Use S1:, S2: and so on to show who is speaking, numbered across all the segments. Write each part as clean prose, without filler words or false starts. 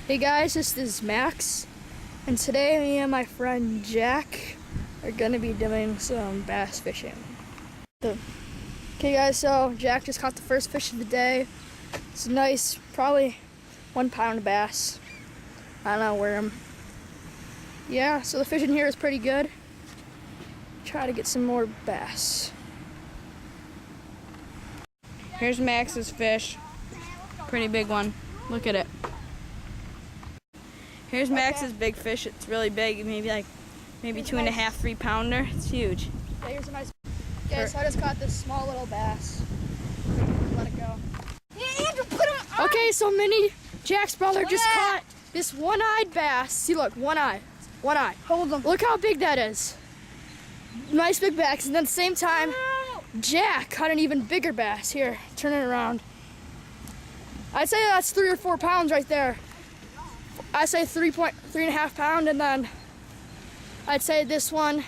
S1: Hey guys, this is Max, and today me and my friend Jack are gonna be doing some bass fishing. Okay guys, so Jack just caught the first fish of the day. It's a nice, probably 1 pound bass. I don't know, worm. Yeah, so the fishing here is pretty good. Try to get some more bass.
S2: Here's Max's fish. Pretty big one. Look at it. Here's Max's big fish. It's really big, maybe 2.5, 3 pounder. It's huge.
S1: Okay, here's a nice. Okay, so I just caught this small little bass. Let it go.
S3: Yeah, Andrew, put him on.
S1: Okay, so Jack's brother just caught this one-eyed bass. See, look, one eye.
S3: Hold him.
S1: Look how big that is. Nice big bass, and then at the same time, Jack caught an even bigger bass. Here, turn it around. I'd say that's 3 or 4 pounds right there. I'd say 3.5 pound, and then I'd say this one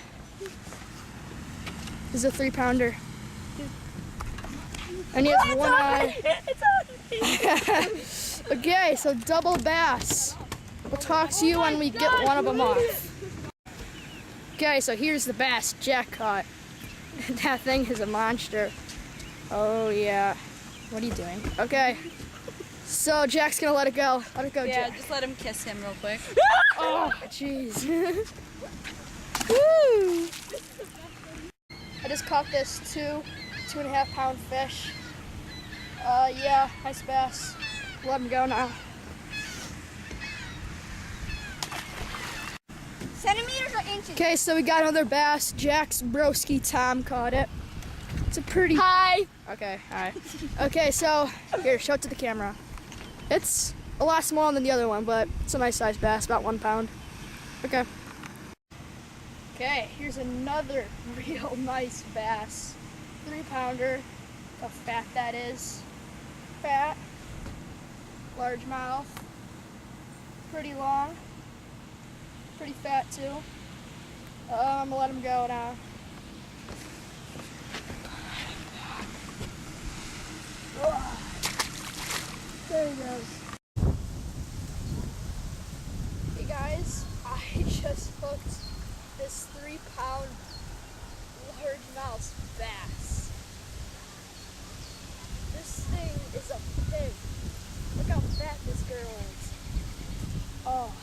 S1: is a 3 pounder. And he has one eye. Okay, so double bass. We'll talk to you when we get one of them off. Okay, so here's the bass Jack caught. That thing is a monster. Oh yeah. What are you doing? Okay. So Jack's gonna let it go. Let it go,
S2: Yeah,
S1: Jack.
S2: just let him kiss him real quick.
S1: Oh, jeez. Woo! I just caught this 2.5 pound fish. Yeah, nice bass. Let him go now.
S3: Centimeters or inches?
S1: Okay, so we got another bass. Jack's broski Tom caught it. It's a pretty.
S3: Hi.
S1: Okay, hi. Okay, so here, show it to the camera. It's a lot smaller than the other one, but it's a nice sized bass, about 1 pound. Okay. Okay, here's another real nice bass. 3 pounder. How fat that is. Fat. Large mouth. Pretty long. Pretty fat too. I'm gonna let him go now. Whoa. There he goes. Hey guys, I just hooked this 3 pound largemouth bass. This thing is a pig. Look how fat this girl is. Oh.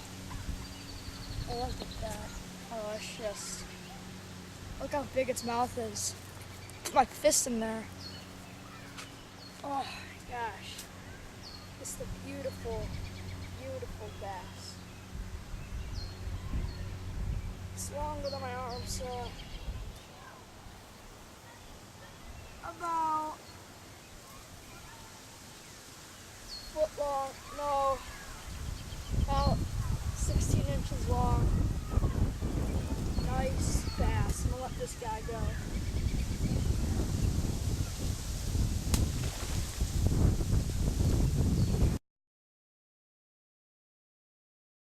S1: Oh, look at that. Oh, it's just. Look how big its mouth is. Put my fist in there. Oh my gosh. It's a beautiful, beautiful bass. It's longer than my arm, so. About foot long. No. About 16 inches long. Nice bass. I'm gonna let this guy go.